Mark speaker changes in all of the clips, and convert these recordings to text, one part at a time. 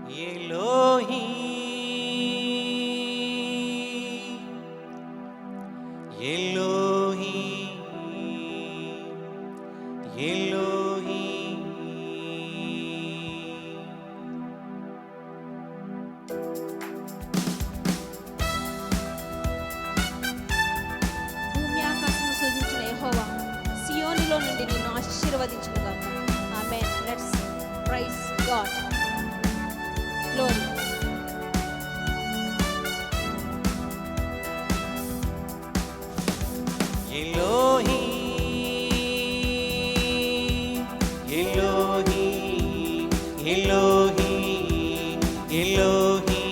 Speaker 1: ఎలోహీ ఎలోహీ ఎలోహీ
Speaker 2: భూమి ఆకాశము సృజించిన యెహోవా సియోనులో నుండి నిన్ను ఆశీర్వదించునుగాక. Amen. Let's praise God. Glory.
Speaker 1: ఎలోహీ ఎలోహీ ఎలోహీ ఎలోహీ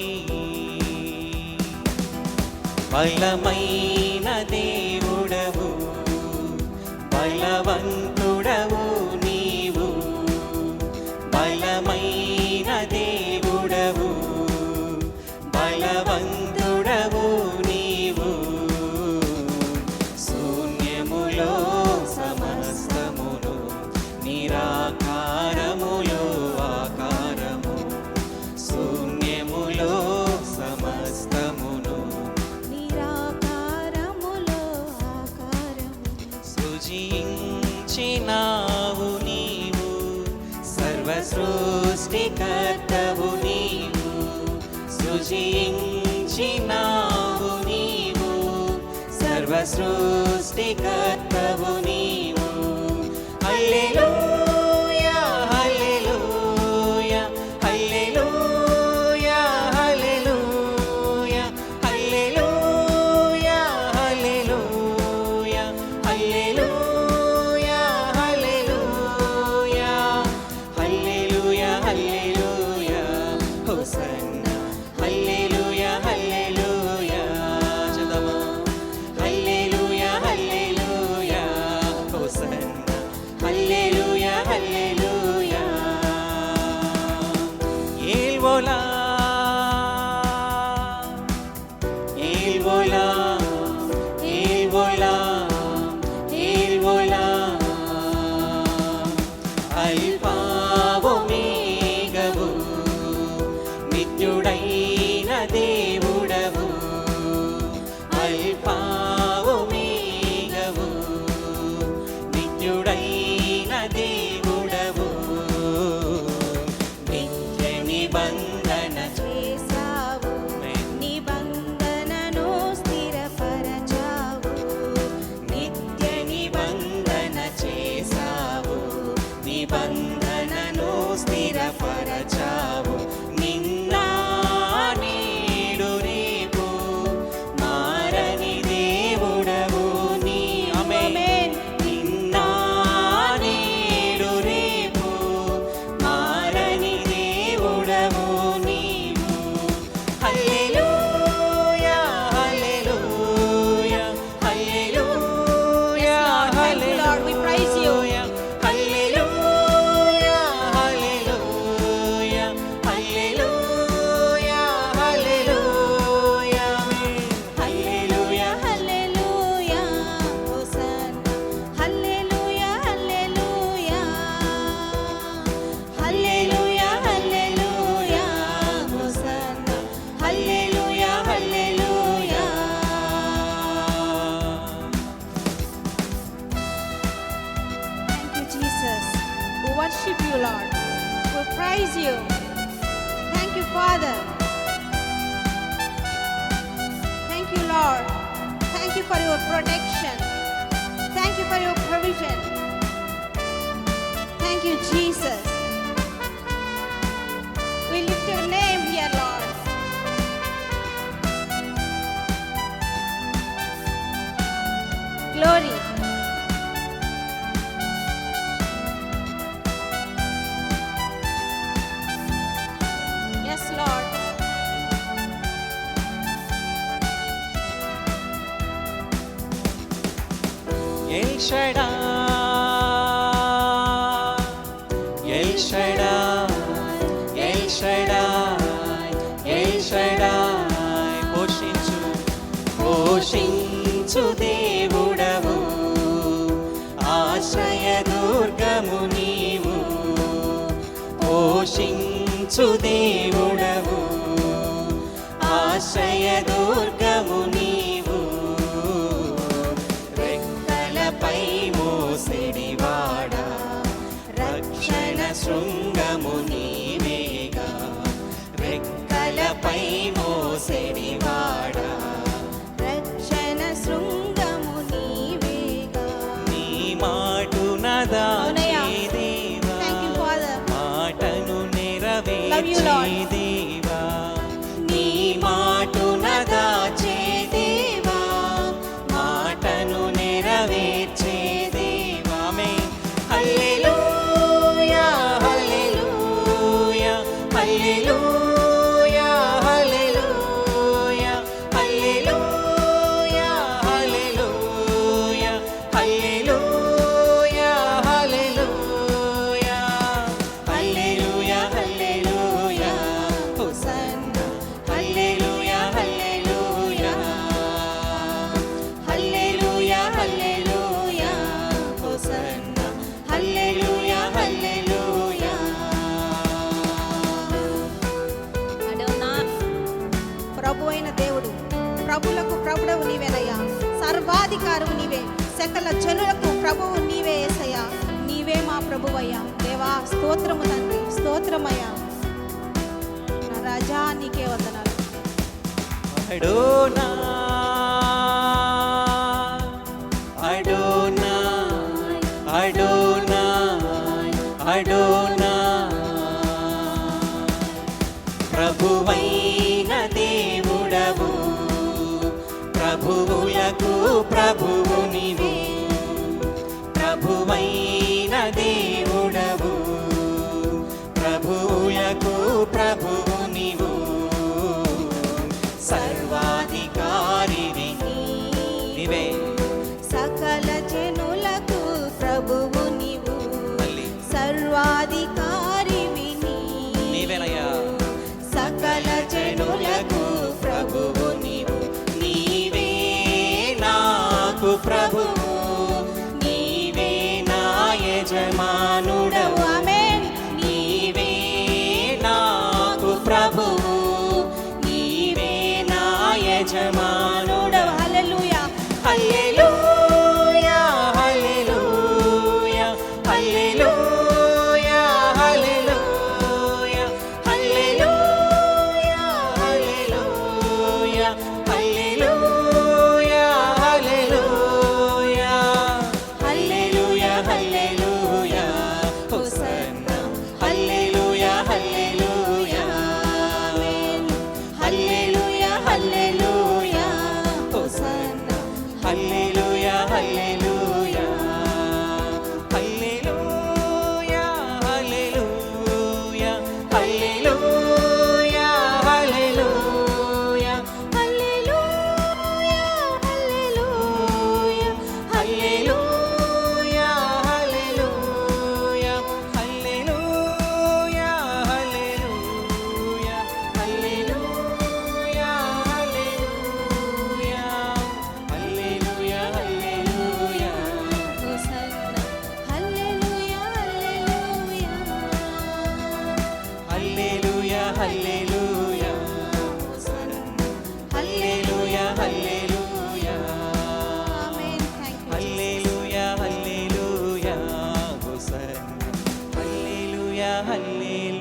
Speaker 1: బలమైన దేవుడవు, బలవంతుడవు నీవు, బలమైన దేవుడవు, బలవంతుడవు నీవు. శూన్యములో సమస్తమును, నిరాకారములో ఆకారము. శూన్యములో సమస్తమును,
Speaker 2: నిరాకారములో ఆకారము.
Speaker 1: సృజించినావు నీవు, సర్వ సృష్టికర్తవు నీవు. సృజించినావు నీవు, సర్వ సృష్టికర్తవు నీవు. హల్లెలూయా హల్లెలూయా హల్లెలూయా హల్లెలూయా హల్లెలూయా హల్లెలూయా హల్లెలూయా హల్లెలూయా హల్లెలూయా హల్లెలూయా హోసన్నా హల్లెలూయా హల్లెలూయా. చదవా హల్లెలూయా హల్లెలూయా హోసన్నా హల్లెలూయా హల్లెలూయా. ఏల్వోలా ఏల్వోలా ఏల్వోలా ఏల్వోలా అల్ఫావు మేఘవు, నిత్యుడైన దేవుడవు. అల్ఫావు మేఘవు, నిత్యుడైన దేవుడవు. నిత్య నిబంధన
Speaker 2: చేసావు, నిబంధనను స్థిరపరచావు.
Speaker 1: నిత్య నిబంధన చేసావు, నిబంధనను స్థిరపరచావు. నిన్న నేడు రేపు మారని దేవుడవు నీ. ఆమేన్. నిన్న నేడు రేపు మారని దేవుడవు నీవు. హల్లెలూయా హల్లెలూయా హల్లెలూయా
Speaker 2: Thank you, Lord. We praise you.
Speaker 1: Hallelujah hallelujah hallelujah hallelujah hallelujah.
Speaker 2: Hallelujah hosanna hallelujah hallelujah hallelujah hallelujah hosanna hallelujah hallelujah. Thank you, Jesus. We worship you, Lord. We praise you. Thank you, Father. Thank you, Lord. Thank you for your protection. Thank you for your provision. Thank you, Jesus. We lift your name here, Lord. Glory. Yes, Lord.
Speaker 1: El Shaddai, El Shaddai, El Shaddai, El Shaddai. పోషించు దేవుడవు, ఆశ్రయ దుర్గము నీవు. పోషించు రక్షించు దేవుడవు, ఆశ్రయ దుర్గము నీవు, రెక్కలపై మోసెడివాడా, రక్షణ శృంగము నీవేగా, రెక్కలపై మోసెడివాడా,
Speaker 2: రక్షణ శృంగము నీవేగా.
Speaker 1: నీ మాటున దాచే దేవా,
Speaker 2: Thank you, Father.
Speaker 1: మాటను
Speaker 2: Love you, Lord.
Speaker 1: నెరవేర్చే దేవా, నీ మాటున దాచే దేవా, మాటను నెరవేర్చే దేవా. ఆమేన్. హల్లెలూయా హల్లెలూయా హల్లెలూయా హల్లెలూయా హల్లెలూయా హల్లెలూయా హల్లెలూయా హల్లెలూయా హల్లెలూయా హల్లెలూయా హోసన్నా హల్లెలూయా హల్లెలూయా హల్లెలూయా హల్లెలూయా హోసన్నా హల్లెలూయా హల్లెలూయా.
Speaker 2: అడోనా, ప్రభు అయిన దేవుడు, ప్రభులకు ప్రభుడవు నీవేనయ్యా, సర్వాధికారము నీవే, సకల జనులకు ప్రభువు నీవే యేసయ్యా, నీవే మా ప్రభువయ్యా. దేవా స్తోత్రము తండ్రి, స్తోత్రమయ్యా. నా రాజా నీకే వందనాలు.
Speaker 1: అడోనా అడోనా అడోనా అడోనా, ప్రభువైన దేవుడవు, ప్రభువులకు ప్రభువు నీవు, ప్రభువైన దేవుడవు, ప్రభువులకు ప్రభువు నీవు, సర్వాధికారివి నీవే,
Speaker 2: సకల జనులకు ప్రభువు నీవు,
Speaker 1: మళ్ళీ
Speaker 2: సర్వాధికారివి
Speaker 1: నీవేనయ్యా.
Speaker 2: సకల జనులకు ప్రభువు నీవు,
Speaker 1: నీవే నాకు ప్రభువు, నీవే నా యజమానుడవు,
Speaker 2: ఆమేన్.
Speaker 1: నీవే నాకు ప్రభువు, నీవే నా యజమానుడవు.
Speaker 2: హల్లెలూయా
Speaker 1: హల్లెలూయా హల్లెలూయా హల్లెలూయా హల్లెలూయా హల్లెలూయా హల్లెలూయా హల్లెలూయా హల్లెలూయా హల్లెలూయా హల్లెలూయా హోసన్నా హల్లెలూయా హల్లెలూయా హల్లెలూయా హల్లెలూయా హోసన్నా హల్లెలూయా హల్లెలూయా హల్లెలూయా హల్లెలూయా హల్లెలూయా హల్లెలూయా హల్లెలూయా హల్లెలూయా హల్లెలూయా హల్లెలూయా హల్లెలూయా హల్లెలూయా హల్లెలూయా హల్లెలూయా
Speaker 2: హోసన్నా హల్లెలూయా హల్లెలూయా
Speaker 1: హల్లెలూయా హల్లెలూయా హోసన్నా హల్లెలూయా హల్లెలూయా
Speaker 2: ఆమేన్. థాంక్యూ
Speaker 1: హల్లెలూయా హల్లెలూయా హోసన్నా హల్లెలూయా హల్లెలూయా